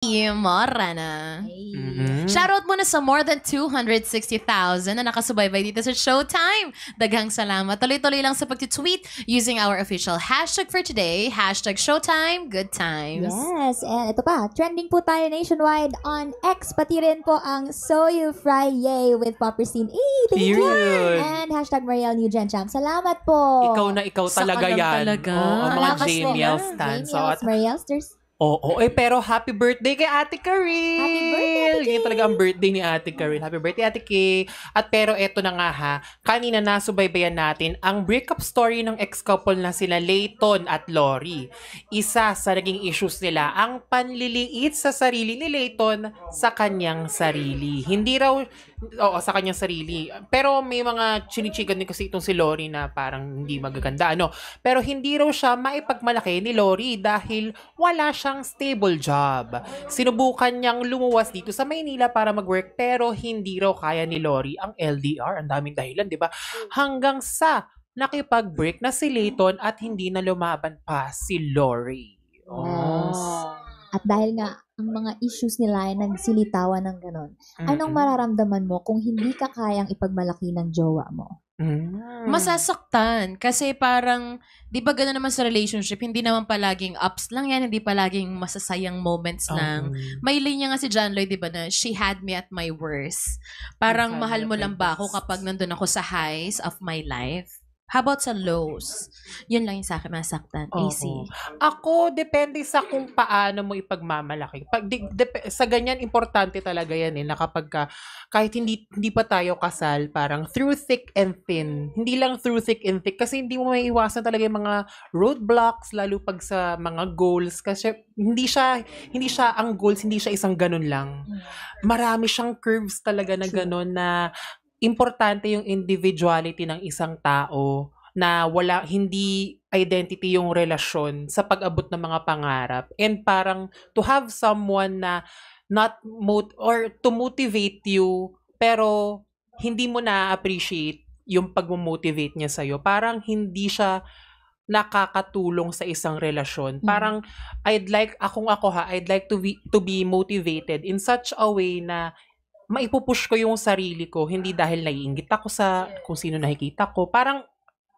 Morana. Shoutout muna sa more than 260,000 na nakasubaybay dito sa Showtime. Daghang salamat. Tuloy-tuloy lang sa pag-tweet using our official hashtag for today, hashtag Showtime Good Times. Yes, and ito pa, trending po tayo nationwide on X, pati rin po ang So You Fry Yay with Popperstein. Thank you! And hashtag Mariel New Gen Champ. Salamat po! Ikaw na ikaw talaga yan. Talaga. Mga Jamiel stands. Marielsters. Oo, pero happy birthday kay Ate Karil! Happy birthday, Ate Kay! Yan talaga ang birthday ni Ate Karil. Happy birthday, Ate Kay! At pero eto na nga ha, kanina nasubaybayan natin ang breakup story ng ex-couple na sila Layton at Lori. Isa sa naging issues nila, ang panliliit sa sarili ni Layton sa kanyang sarili. Hindi raw, sa kanyang sarili. Pero may mga chinichigan din kasi itong si Lori na parang hindi magaganda, ano. Pero hindi raw siya maipagmalaki ni Lori dahil wala siyang stable job. Sinubukan niyang lumuwas dito sa Maynila para mag-work pero hindi raw kaya ni Lori ang LDR. Ang daming dahilan, di ba? Hanggang sa nakipag-break na si Layton at hindi na lumaban pa si Lori. Yes. At dahil nga ang mga issues nila ay nagsilitawan ng ganon, anong mararamdaman mo kung hindi ka kayang ipagmalaki ng jowa mo? Masasaktan. Kasi parang, di ba gano'n naman sa relationship, hindi naman palaging ups lang yan, hindi palaging masasayang moments lang. May linya nga si John Lloyd, di ba, na she had me at my worst. Parang mahal mo lang ba ako kapag nandun ako sa highs of my life? How about sa lows? Yun lang yung sa akin masaktan. AC. Ako, depende sa kung paano mo ipagmamalaki. Sa ganyan, importante talaga yan na kapag kahit hindi pa tayo kasal, parang through thick and thin. Hindi lang through thick and thick kasi hindi mo maiiwasan talaga yung mga roadblocks, lalo pag sa mga goals. Kasi hindi siya ang goals, hindi siya isang ganun lang. Marami siyang curves talaga na ganun na importante yung individuality ng isang tao na hindi identity yung relasyon sa pag-abot ng mga pangarap. And parang to have someone na to motivate you pero hindi mo na-appreciate yung pag-motivate niya sa'yo. Parang hindi siya nakakatulong sa isang relasyon. Parang I'd like to be motivated in such a way na maipupush ko yung sarili ko, hindi dahil naiinggit ako sa kung sino nakikita ko. Parang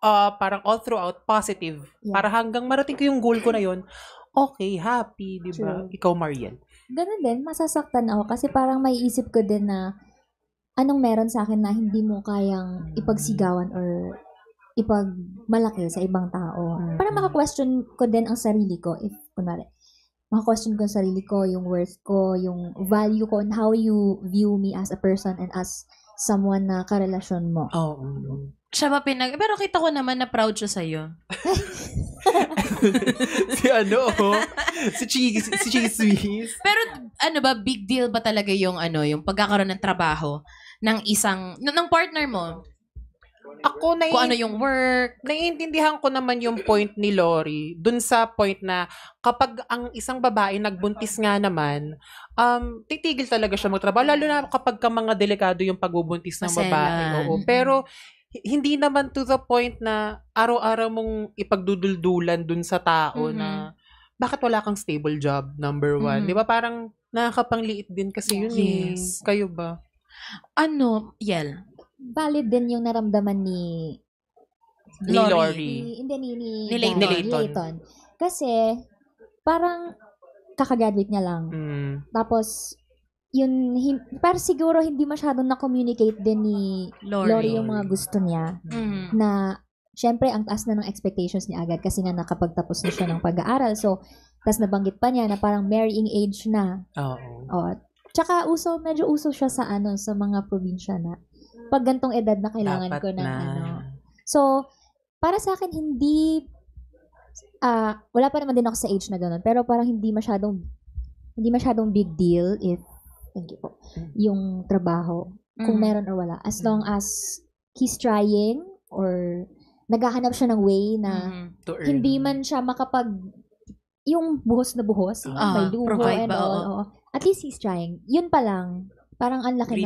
all throughout, positive. Para hanggang marating ko yung goal ko na yun, okay, happy, di ba? Ikaw, Mariel. Ganun din, masasaktan ako kasi parang may isip ko din na anong meron sa akin na hindi mo kayang ipagsigawan or ipagmalaki sa ibang tao. Parang maka-question ko din ang sarili ko if, kunwari, maka-question ko ang sarili ko, yung worth ko, yung value ko, and how you view me as a person and as someone na karelasyon mo. Siya ba pero kita ko naman na proud siya sa'yo. Si Cheese. Pero big deal ba talaga yung pagkakaroon ng trabaho ng ng partner mo? Ako kung ano yung work. Naiintindihan ko naman yung point ni Lori dun sa point na kapag ang isang babae nagbuntis nga naman, titigil talaga siya magtrabaho. Lalo na kapag mga delikado yung pagbubuntis ng babae. Oo. Pero hindi naman to the point na araw-araw mong ipagduduldulan dun sa tao na bakit wala kang stable job, number one. Di ba parang nakakapangliit din kasi yun Kayo ba? Yel? Valid din yung naramdaman ni Lori. Ni Layton. Kasi, parang kakagraduate niya lang. Tapos, parang siguro hindi masyadong na-communicate din ni Lori yung mga gusto niya. Na, syempre, ang taas na ng expectations niya agad kasi nga nakapagtapos na siya ng pag-aaral. So, tas nabanggit pa niya na parang marrying age na. Tsaka, medyo uso siya sa mga probinsya na pag gantong edad na kailangan ko ng So, para sa akin, wala pa naman din ako sa age na gano'n, pero parang hindi masyadong big deal if, thank you po, yung trabaho, kung meron or wala. As long as he's trying or naghahanap siya ng way na hindi man siya yung buhos na buhos, may luho and all. At least he's trying. Yun pa lang. Parang ang laki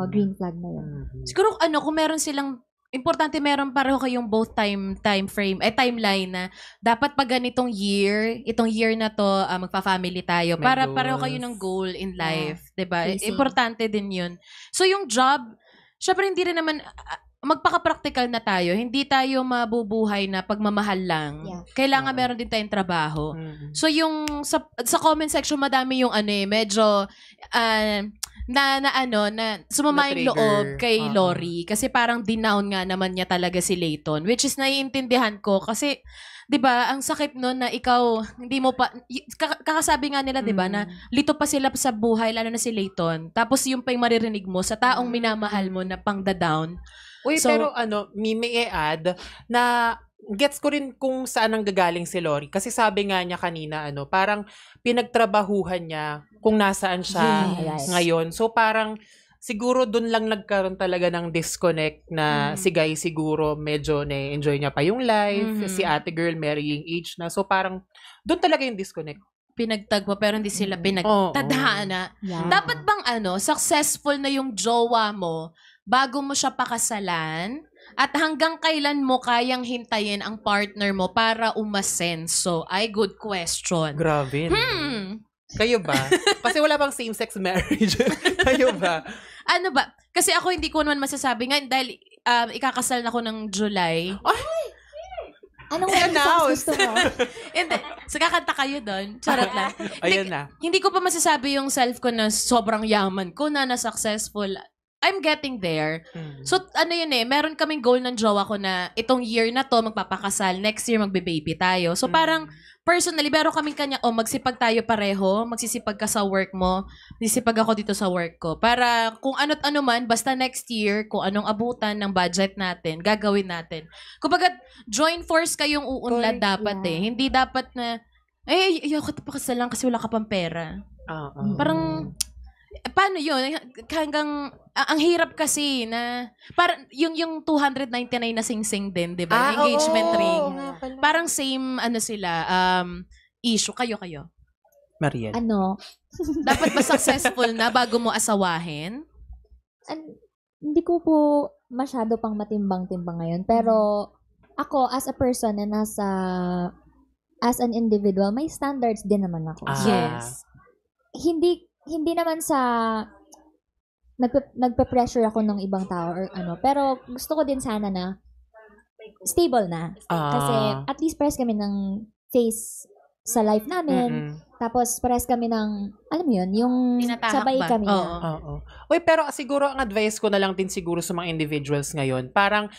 green flag na yun. Siguro kung meron silang importante meron pareho kayong both timeline na dapat pag ganitong itong year na to, magpa-family tayo. May Para goals. pareho kayo ng goal in life. Diba? Facing. Importante din yun. So yung job, syempre hindi rin naman, magpaka-practical na tayo. Hindi tayo mabubuhay na pagmamahal lang. Yeah. Kailangan meron din tayong trabaho. Mm. So yung sa comment section madami yung medyo na sumama yung Na-trigger. loob kay Oo. Lori kasi parang dinown nga naman niya talaga si Layton, which is naiintindihan ko kasi 'di ba ang sakit noon na ikaw hindi mo pa kakasabi nga nila 'di ba na lito pa sila sa buhay lalo na si Layton, tapos yung pa yung maririnig mo sa taong minamahal mo na pang-down. Uy, So- pero may i-add na gets ko rin kung saan ang gagaling si Lori. Kasi sabi nga niya kanina, parang pinagtrabahuhan niya kung nasaan siya Yes. ngayon. So parang siguro dun lang nagkaroon talaga ng disconnect na si Guy siguro medyo na-enjoy niya pa yung life. Mhm. Si ate girl, marrying age na. So parang dun talaga yung disconnect. Pinagtagpo pero hindi sila Oo. pinagtadhana. Yeah. Dapat bang successful na yung jowa mo bago mo siya pakasalan? At hanggang kailan mo kayang hintayin ang partner mo para umasenso? Ay, good question. Grabe. no? Kayo ba? Kasi wala bang same-sex marriage. Kayo ba? Ano ba? Kasi ako hindi ko naman masasabi nga dahil ikakasal na ako ng July. Anong I-announce. gusto mo? Hindi. So, kakanta kayo doon. Charot lang. Ayan na. Hindi ko pa masasabi yung self ko na sobrang yaman ko na successful. I'm getting there. So, meron kaming goal ng jowa ko na itong year na to, magpapakasal. Next year, magbe-baby tayo. So, parang, personally, meron kaming kanya, magsipag tayo pareho, magsisipag ka sa work mo, magsisipag ako dito sa work ko. Para kung ano't ano man, basta next year, kung anong abutan ng budget natin, gagawin natin. Kumbaga, join force kayong uunlad Correct, dapat yeah. Hindi dapat na, ayoko ito pakasalan kasi wala ka pang pera. Parang, paano yun? Hanggang, ang hirap kasi na, parang, yung 299 na sing-sing din, di ba? Engagement ring. Parang same, sila, issue. Kayo. Mariel. Dapat ba successful na bago mo asawahin? Hindi ko po masyado pang matimbang-timbang ngayon. Pero, ako, as a person and as an individual, may standards din naman ako. Yes. Hindi naman sa nagpe-pressure ako ng ibang tao or pero gusto ko din sana na stable na. Kasi at least pares kami ng face sa life namin. Tapos pares kami ng, alam mo yun, yung Tinatahak sabay ba? kami na. Oo. Uy, pero siguro ang advice ko na lang din siguro sa mga individuals ngayon, parang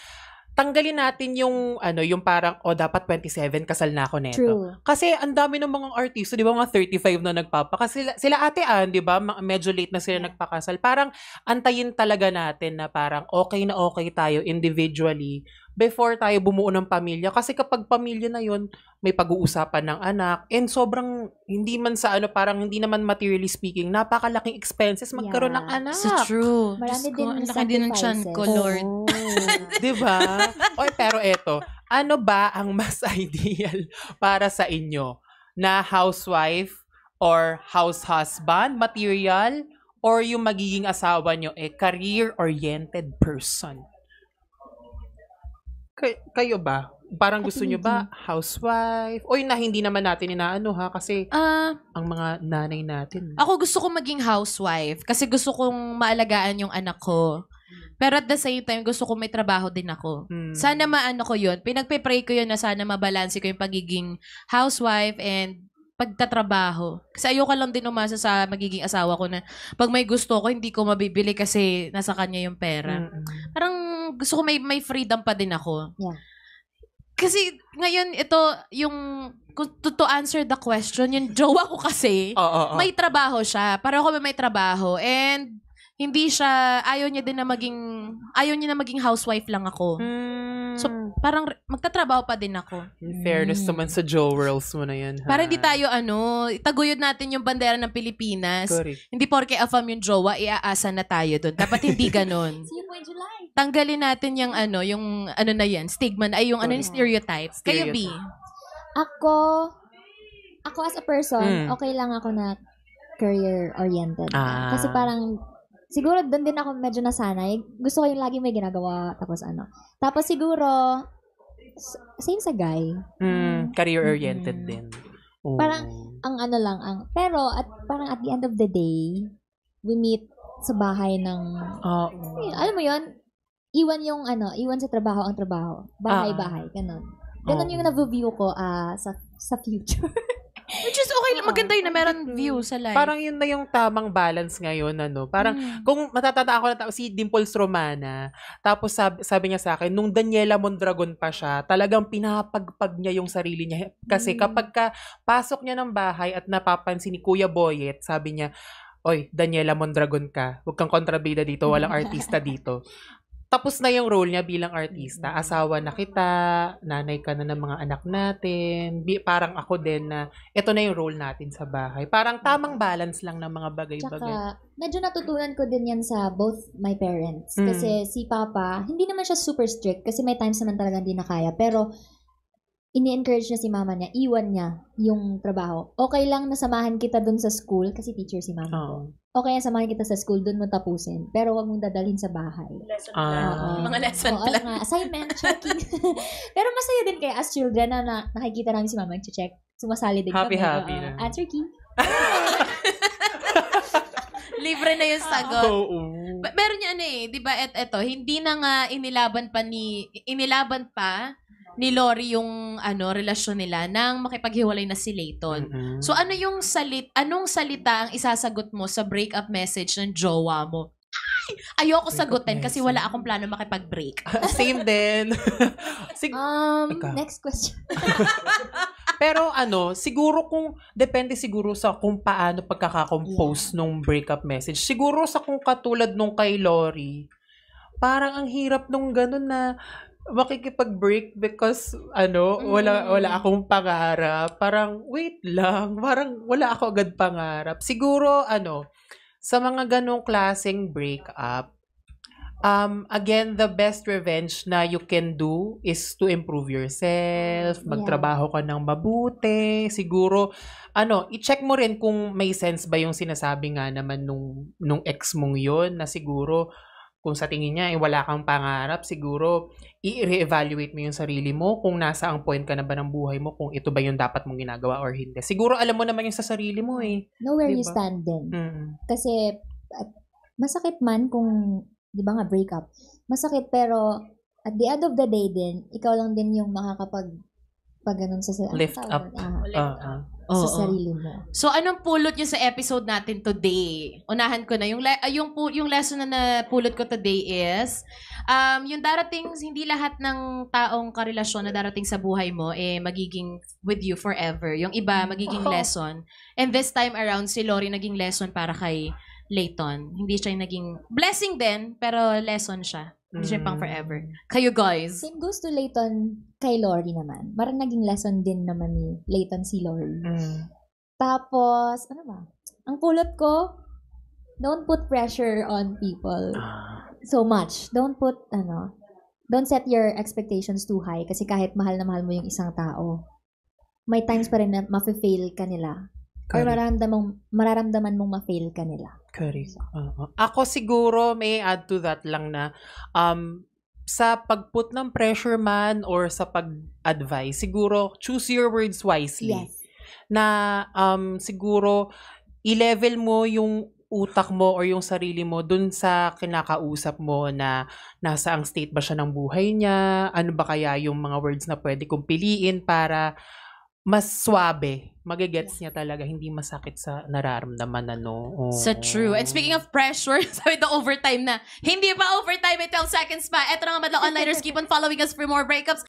tanggalin natin yung parang dapat 27 kasal na ako neto. True. Kasi ang dami ng mga artista, 'di ba, mga 35 na nagpapakasal. Sila Ate Ann, 'di ba, medyo late na sila nagpakasal. Parang antayin talaga natin na parang okay na okay tayo individually before tayo bumuo ng pamilya. Kasi kapag pamilya na 'yon, may pag-uusapan ng anak and sobrang hindi man sa parang hindi naman materially speaking, napakalaking expenses magkaroon ng anak. So true. Marami Diyos ko, din ang laki din ng tiyan ko, Lord. Di ba? Oy, pero eto, ano ba ang mas ideal para sa inyo? Na housewife or house husband, material, or yung magiging asawa nyo, career-oriented person? Kayo ba? Parang gusto nyo ba housewife? O na hindi naman natin inaano kasi ang mga nanay natin. Ako gusto kong maging housewife kasi gusto kong maalagaan yung anak ko. Pero at the same time, gusto kong may trabaho din ako. Sana maano ko yun. Pinagpe-pray ko yun na sana mabalanse ko yung pagiging housewife and pagtatrabaho. Kasi ayoko lang din umasa sa magiging asawa ko na pag may gusto ko, hindi ko mabibili kasi nasa kanya yung pera. Parang gusto ko may freedom pa din ako. Yeah. Kasi ngayon, ito, to answer the question, yung jowa ko kasi, may trabaho siya. Para ako may trabaho. And hindi siya, ayaw niya na maging housewife lang ako. So, parang magtatrabaho pa din ako. In fairness naman sa Joe-Worlds mo na yan. Para hindi tayo, itaguyod natin yung bandera ng Pilipinas. Correct. Hindi porke afam yung jowa, iaasa na tayo doon. Dapat hindi ganon. See you po in July. Tanggalin natin yung na yan, stigma, yung yung stereotype. Kayo, B? Ako as a person, okay lang ako na career-oriented. Kasi parang siguro doon din ako medyo nasanay. Gusto ko yung lagi may ginagawa, tapos Tapos siguro, same sa guy. Career-oriented din. Parang, pero parang at the end of the day, we meet sa bahay ng, alam mo yun, iwan sa trabaho ang trabaho. Bahay-bahay, ganun. Ganun yung na-view ko sa future. Which is okay, maganda yun na meron view sa life. Parang yun na yung tamang balance ngayon, Parang, kung matatanda ako na si Dimples Romana, tapos sabi niya sa akin, nung Daniela Mondragon pa siya, talagang pinapagpag niya yung sarili niya. Kasi kapag pasok niya ng bahay at napapansin ni Kuya Boyet, sabi niya, oy, Daniela Mondragon ka. Huwag kang kontrabida dito, walang artista dito. Tapos na yung role niya bilang artista. Asawa na kita, nanay ka na ng mga anak natin. Parang ako din na ito na yung role natin sa bahay. Parang tamang balance lang ng mga bagay-bagay. Tsaka, medyo natutunan ko din yan sa both my parents. Kasi si Papa, hindi naman siya super strict kasi may times naman talaga hindi na kaya. Pero, ini-encourage niya si mama niya, iwan niya yung trabaho. Okay lang na samahan kita dun sa school, kasi teacher si mama ko. Okay lang samahan kita sa school, dun mo tapusin. Pero wag mong dadalhin sa bahay. Lesson plan. Mga lesson plan. Assignment, checking. Pero masaya din kaya as children na nakikita namin si mama check. Sumasali din kami. Happy. Answer key. Libre na yung sagot. Meron yan di ba? Eto, hindi na nga inilaban pa ni Lori yung relasyon nila nang makipaghiwalay na si Layton. So anong salita ang isasagot mo sa breakup message ng jowa mo? Ayoko sagutin kasi wala akong plano makipag-break. Same din. Next question. Pero siguro depende siguro sa kung paano pagkakakompose nung breakup message. Siguro sa kung katulad nung kay Lori, parang ang hirap nung ganun na makikipag-break because wala akong pangarap. Parang wait lang, parang wala ako agad pangarap. Siguro sa mga ganong klaseng breakup, again, the best revenge na you can do is to improve yourself, magtrabaho ka ng mabuti, siguro i-check mo rin kung may sense ba yung sinasabi nga naman nung ex mong yun, na siguro kung sa tingin niya wala kang pangarap, siguro i-reevaluate mo yung sarili mo kung nasa ang point ka na ba ng buhay mo, kung ito ba yung dapat mong ginagawa or hindi. Siguro alam mo naman yung sa sarili mo Know where you stand din. Kasi masakit man kung, di ba nga, breakup. Masakit pero at the end of the day din, ikaw lang din yung ganun sa lift up. Sa sarili mo. So, anong pulot nyo sa episode natin today? Unahan ko na. Yung lesson na napulot ko today is, yung darating, hindi lahat ng taong karelasyon na darating sa buhay mo, magiging with you forever. Yung iba, magiging lesson. And this time around, si Lori naging lesson para kay Layton. Hindi siya yung naging blessing din, pero lesson siya. Hindi siya pang forever. Kayo guys. Same goes to Layton kay Lori naman. Parang naging lesson din naman ni Layton si Lori. Tapos, ang pulot ko, don't put pressure on people so much. Don't set your expectations too high kasi kahit mahal na mahal mo yung isang tao, may times pa rin na mafe-fail ka nila. Or mararamdaman mong ma-fail ka nila. Correct. Ako siguro may add to that lang na sa pag-put ng pressure man or sa pag-advise, siguro choose your words wisely. Yes. Na siguro i-level mo yung utak mo or yung sarili mo dun sa kinakausap mo na nasa ang state ba siya ng buhay niya, ano ba kaya yung mga words na pwede kong piliin para mas swabe, magigets niya talaga, hindi masakit sa nararamdaman So true. And speaking of pressure, sabi the overtime na, hindi pa overtime, 12 seconds pa. Eto na nga madlang onliners, keep on following us for more breakups.